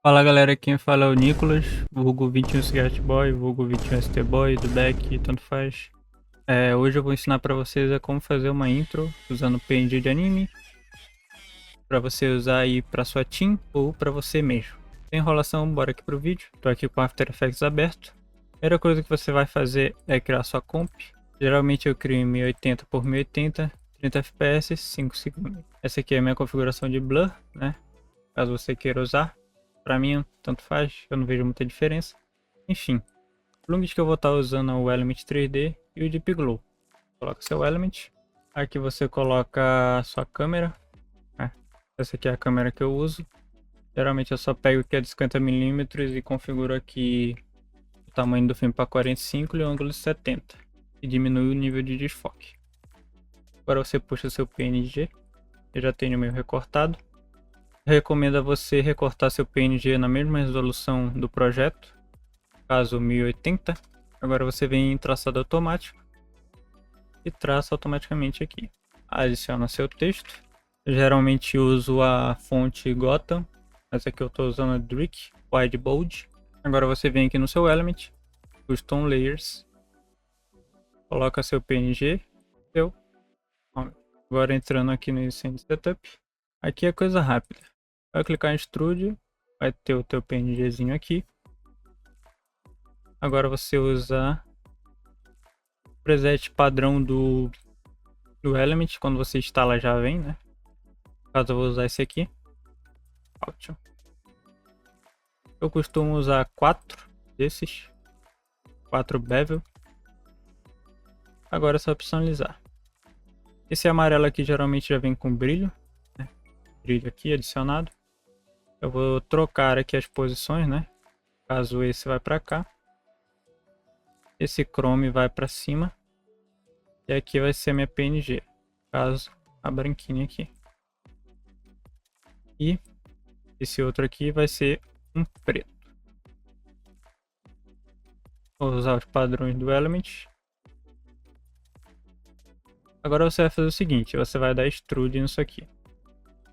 Fala galera, quem fala é o Nicolas, vulgo 21 Cigarette Boy, vulgo 21 ST Boy, do Beck, tanto faz. Hoje eu vou ensinar pra vocês como fazer uma intro usando PNG de anime, pra você usar aí pra sua team ou pra você mesmo. Sem enrolação, bora aqui pro vídeo. Tô aqui com o After Effects aberto. Primeira coisa que você vai fazer é criar sua comp. Geralmente eu crio em 1080 por 1080, 30 fps, 5 segundos. Essa aqui é a minha configuração de blur, né? Caso você queira usar. Pra mim, tanto faz, eu não vejo muita diferença. Enfim, o plugins que eu vou estar usando é o Element 3D e o Deep Glow. Coloca seu Element. Aqui você coloca a sua câmera. Essa aqui é a câmera que eu uso. Geralmente eu só pego aqui a de 50mm e configuro aqui o tamanho do filme para 45 e o ângulo de 70. E diminui o nível de desfoque. Agora você puxa seu PNG. Eu já tenho o meu recortado. Recomendo a você recortar seu PNG na mesma resolução do projeto, caso 1080. Agora você vem em traçado automático e traça automaticamente aqui. Adiciona seu texto. Eu geralmente uso a fonte Gotham, mas aqui eu estou usando a Drick Wide Bold. Agora você vem aqui no seu Element, Custom Layers, coloca seu PNG. Agora entrando aqui no Incend Setup, aqui é coisa rápida. Vai clicar em Extrude, vai ter o teu PNGzinho aqui. Agora você usa o preset padrão do Element, quando você instala já vem, né? No caso eu vou usar esse aqui. Ótimo. Eu costumo usar 4 desses, 4 bevel. Agora é só personalizar. Esse amarelo aqui geralmente já vem com brilho, né? Brilho aqui adicionado. Eu vou trocar aqui as posições, né? Caso esse vai para cá, esse chrome vai para cima e aqui vai ser minha PNG, caso a branquinha aqui. E esse outro aqui vai ser um preto. Vou usar os padrões do Element. Agora você vai fazer o seguinte, você vai dar extrude nisso aqui.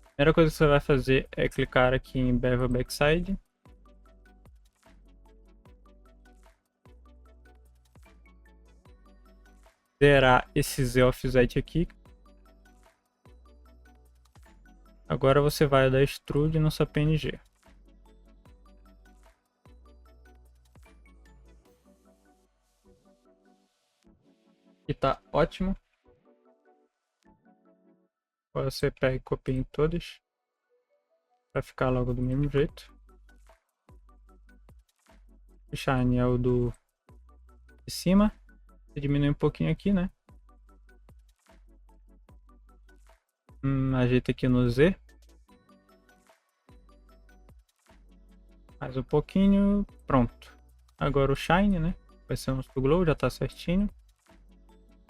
A primeira coisa que você vai fazer é clicar aqui em Bevel Backside. Zerar esse Z offset aqui. Agora você vai dar extrude no seu PNG. E tá ótimo. Agora você pega e copia em todos. Vai ficar logo do mesmo jeito. O Shine é o do de cima. Você diminui um pouquinho aqui, né? Ajeita aqui no Z. Mais um pouquinho. Pronto. Agora o Shine, né? Vai ser um Glow, já tá certinho.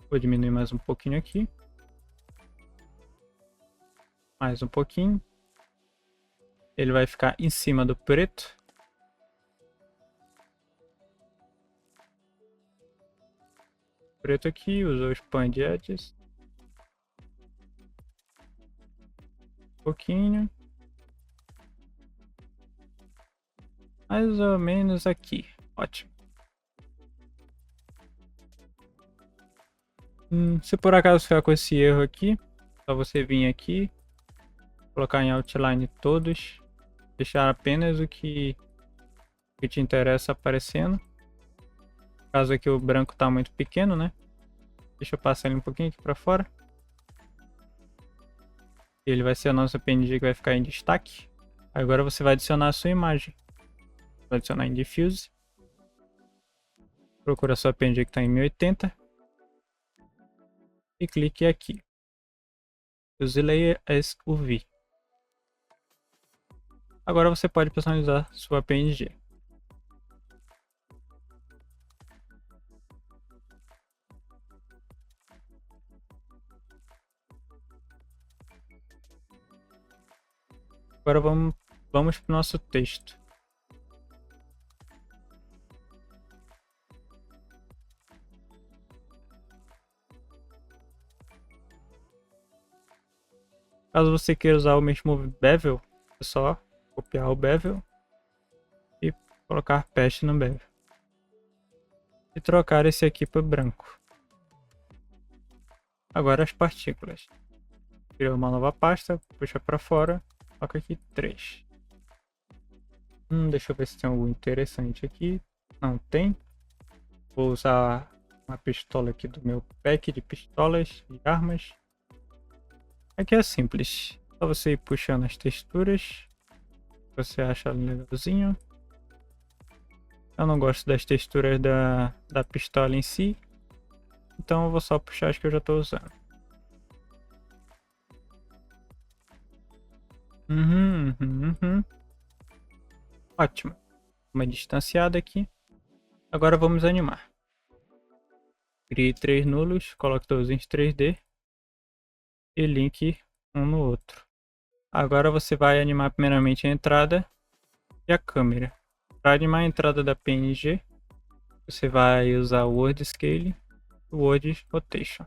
Vou diminuir mais um pouquinho aqui. Mais um pouquinho. Ele vai ficar em cima do preto. Preto aqui, usou o Expand Edges. Um pouquinho. Mais ou menos aqui. Ótimo. Se por acaso ficar com esse erro aqui, só você vir aqui, colocar em outline todos, deixar apenas o que te interessa aparecendo. Caso aqui o branco tá muito pequeno, né? Deixa eu passar ele um pouquinho aqui para fora. Ele vai ser a nossa PNG que vai ficar em destaque. Agora você vai adicionar a sua imagem. Vai adicionar em Diffuse. Procura a sua PNG que está em 1080. E clique aqui. Use Layer as UV. Agora você pode personalizar sua PNG. Agora vamos para o nosso texto. Caso você queira usar o mesmo bevel, é só copiar o bevel, colocar peste no bevel. E trocar esse aqui por branco. Agora as partículas. Criou uma nova pasta, puxa para fora, coloca aqui 3. Deixa eu ver se tem algo interessante aqui. Não tem. Vou usar uma pistola aqui do meu pack de pistolas e armas. Aqui é simples. Só você ir puxando as texturas. Você acha legalzinho. Eu não gosto das texturas da pistola em si. Então eu vou só puxar as que eu já estou usando. Ótimo. Uma distanciada aqui. Agora vamos animar. Crie 3 nulos, coloque todos em 3D e link um no outro. Agora você vai animar primeiramente a entrada e a câmera. Para animar a entrada da PNG, você vai usar o World Scale e o World Rotation.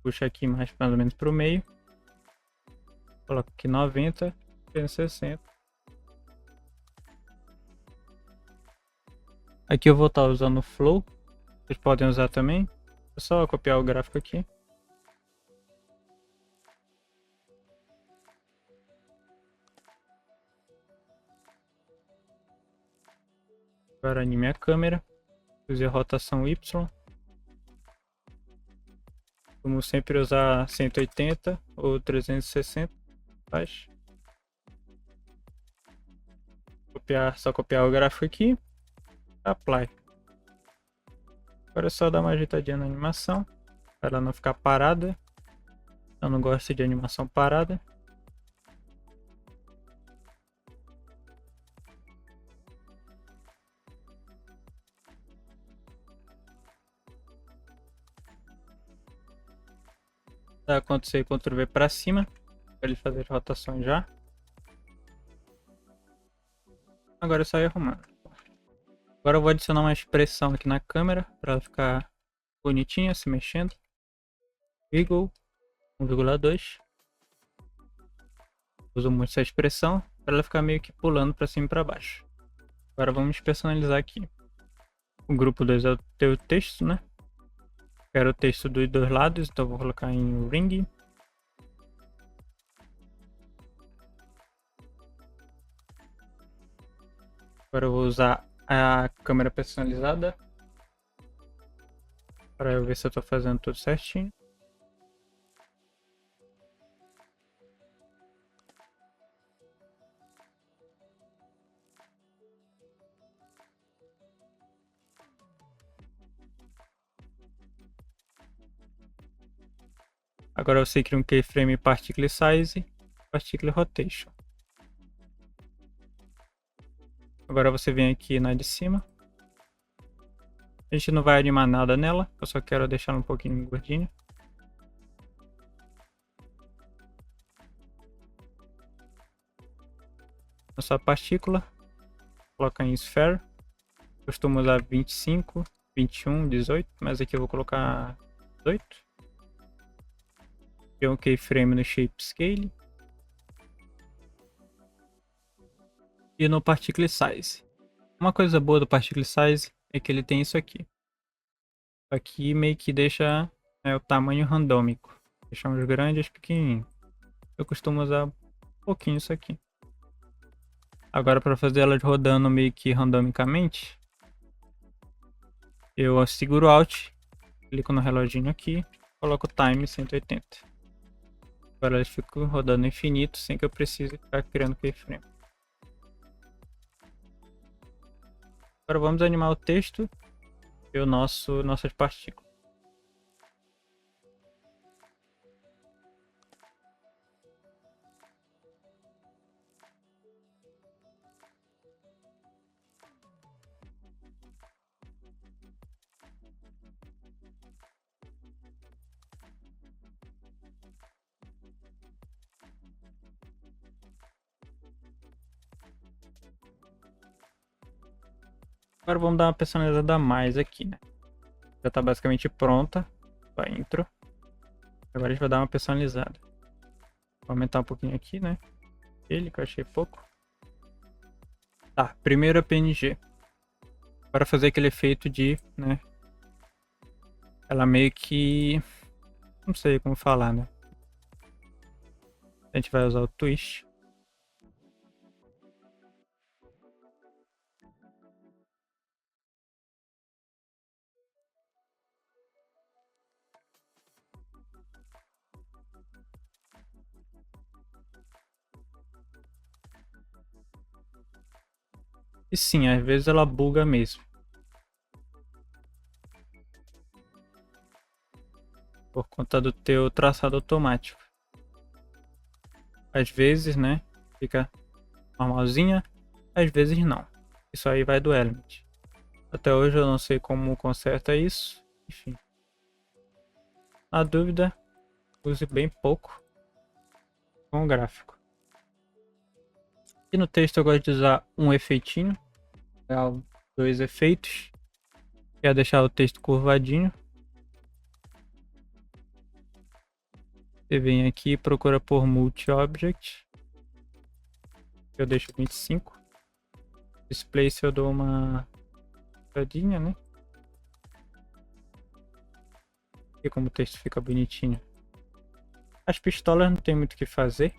Puxa aqui mais ou menos para o meio. Coloco aqui 90, 360. Aqui eu vou estar usando o Flow. Vocês podem usar também. É só copiar o gráfico aqui. Agora anime a câmera. Use a rotação Y. Como sempre usar 180 ou 360. Faz. Só copiar o gráfico aqui. Apply. Agora é só dar uma ajeitadinha na animação. Para ela não ficar parada. Eu não gosto de animação parada. Dá Ctrl C e Ctrl V para cima. Para ele fazer rotações já. Agora é só ir arrumando. Agora eu vou adicionar uma expressão aqui na câmera. Para ela ficar bonitinha, se mexendo. Wiggle 1,2. Uso muito essa expressão. Para ela ficar meio que pulando para cima e para baixo. Agora vamos personalizar aqui. O grupo 2 é o teu texto, né? Quero o texto dos dois lados, então vou colocar em ring. Agora eu vou usar a câmera personalizada para eu ver se eu estou fazendo tudo certinho. Agora você cria um keyframe particle size, particle rotation. Agora você vem aqui na de cima. A gente não vai animar nada nela, eu só quero deixar um pouquinho gordinho. Nossa partícula, coloca em Sphere. Costumo usar 25, 21, 18, mas aqui eu vou colocar 18. Tem um keyframe no Shape Scale. E no Particle Size. Uma coisa boa do Particle Size é que ele tem isso aqui. Aqui meio que deixa o tamanho randômico. Deixamos grandes e pequenininhos. Eu costumo usar um pouquinho isso aqui. Agora para fazer ela rodando meio que randomicamente, eu seguro Alt, clico no reloginho aqui, coloco Time 180. Agora eles ficam rodando infinito sem que eu precise ficar criando keyframe. Agora vamos animar o texto e nossas partículas. Agora vamos dar uma personalizada a mais aqui, né? Já está basicamente pronta a intro. Agora a gente vai dar uma personalizada. Vou aumentar um pouquinho aqui, né? ele, que eu achei pouco. Tá, primeiro a PNG. Para fazer aquele efeito de, né? Ela meio que... Não sei como falar, né? A gente vai usar o twist. E sim, às vezes ela buga mesmo. Por conta do teu traçado automático. Às vezes, né? Fica normalzinha. Às vezes não. Isso aí vai do Element. Até hoje eu não sei como conserta isso. Enfim. Na dúvida, use bem pouco com o gráfico. E no texto eu gosto de usar um efeitinho. Dois efeitos. Que é deixar o texto curvadinho. Você vem aqui e procura por Multi-Object. Eu deixo 25. Displace eu dou uma olhadinha, né? E como o texto fica bonitinho. As pistolas não tem muito o que fazer.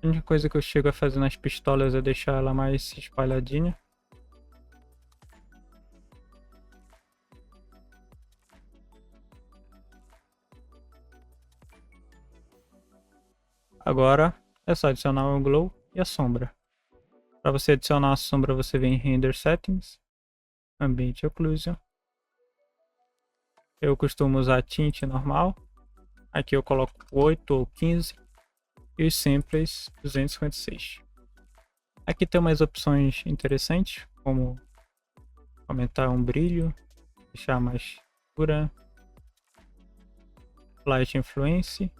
A única coisa que eu chego a fazer nas pistolas é deixar ela mais espalhadinha. Agora é só adicionar o glow e a sombra. Para você adicionar a sombra, você vem em Render Settings, Ambient Occlusion. Eu costumo usar tint normal. Aqui eu coloco 8 ou 15 e os samples 256. Aqui tem umas opções interessantes, como aumentar um brilho, deixar mais escura, Light Influence,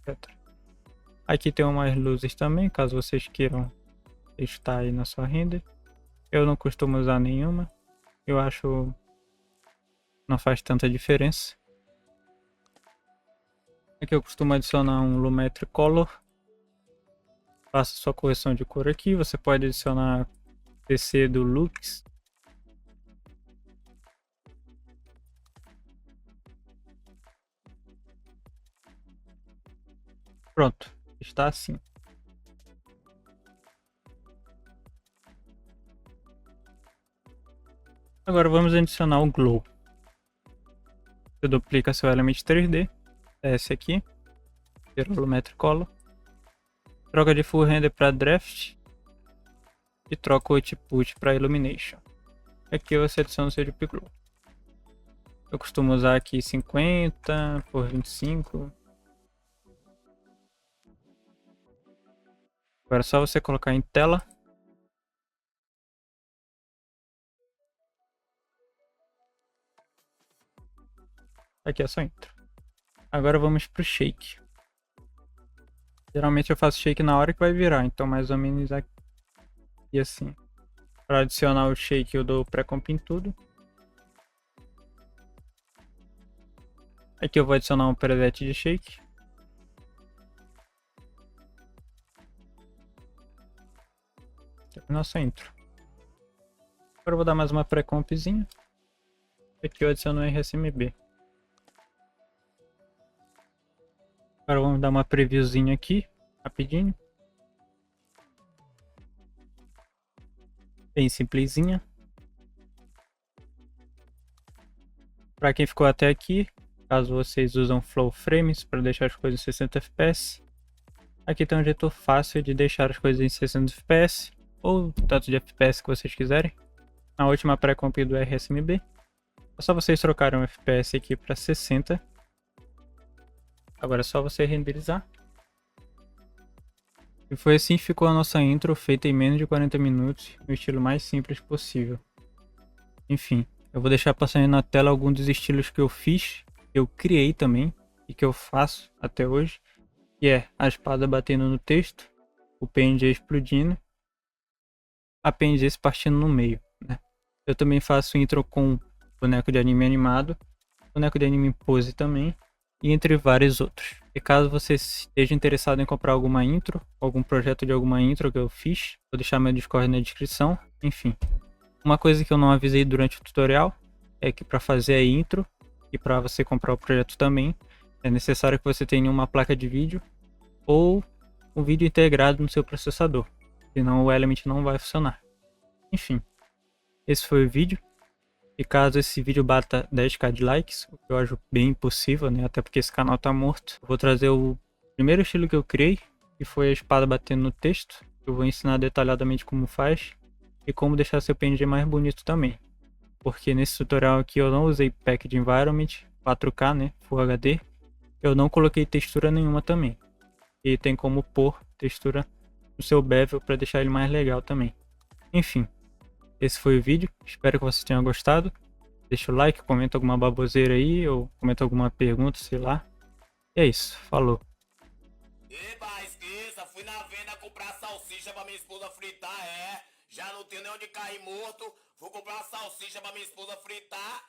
etc. Aqui tem umas luzes também, caso vocês queiram testar aí na sua render. Eu não costumo usar nenhuma, eu acho não faz tanta diferença. Aqui eu costumo adicionar um Lumetri Color. Faça sua correção de cor aqui. Você pode adicionar TC do Lux. Pronto, está assim. Agora vamos adicionar o Glow. Você duplica seu Element 3D. Desce aqui. Tira o Lumetri Color. Troca de Full Render para Draft. E troca o Output para Illumination. Aqui você adiciona o seu Deep Glow. Eu costumo usar aqui 50 por 25. Agora é só você colocar em tela. Aqui é só intro. Agora vamos pro shake. Geralmente eu faço shake na hora que vai virar, então mais ou menos aqui assim. Para adicionar o shake eu dou pré-comp em tudo. Aqui eu vou adicionar um preset de shake. Nossa intro. Agora eu vou dar mais uma pré-compzinha. Aqui eu adiciono o RSMB. Agora vamos dar uma previewzinha aqui, rapidinho. Bem simplesinha. Para quem ficou até aqui, caso vocês usam Flow Frames para deixar as coisas em 60 fps, aqui tem um jeito fácil de deixar as coisas em 60 fps, ou tanto de fps que vocês quiserem. Na última pré-comp do RSMB, é só vocês trocarem um fps aqui para 60. Agora é só você renderizar. E foi assim que ficou a nossa intro, feita em menos de 40 minutos, no estilo mais simples possível. Enfim, eu vou deixar passando na tela alguns dos estilos que eu fiz, que eu criei também, e que eu faço até hoje. Que é a espada batendo no texto, o PNG explodindo, a PNG se partindo no meio, né? Eu também faço intro com boneco de anime animado, boneco de anime pose também, e entre vários outros. E caso você esteja interessado em comprar alguma intro, algum projeto de alguma intro que eu fiz, vou deixar meu Discord na descrição. Enfim, uma coisa que eu não avisei durante o tutorial é que para fazer a intro e para você comprar o projeto também, é necessário que você tenha uma placa de vídeo ou um vídeo integrado no seu processador, senão o Element não vai funcionar. Enfim, esse foi o vídeo. E caso esse vídeo bata 10k de likes, o que eu acho bem impossível, né? Até porque esse canal tá morto. Eu vou trazer o primeiro estilo que eu criei, que foi a espada batendo no texto. Eu vou ensinar detalhadamente como faz e como deixar seu PNG mais bonito também. Porque nesse tutorial aqui eu não usei pack de environment, 4K, né? Full HD. Eu não coloquei textura nenhuma também. E tem como pôr textura no seu bevel para deixar ele mais legal também. Enfim, esse foi o vídeo. Espero que você tenha gostado. Deixa o like, comenta alguma baboseira aí, ou comenta alguma pergunta, sei lá. E é isso, falou. Eba, esqueça, fui na venda comprar salsicha pra minha esposa fritar, é. Já não tenho nem onde cair morto, vou comprar uma salsicha pra minha esposa fritar.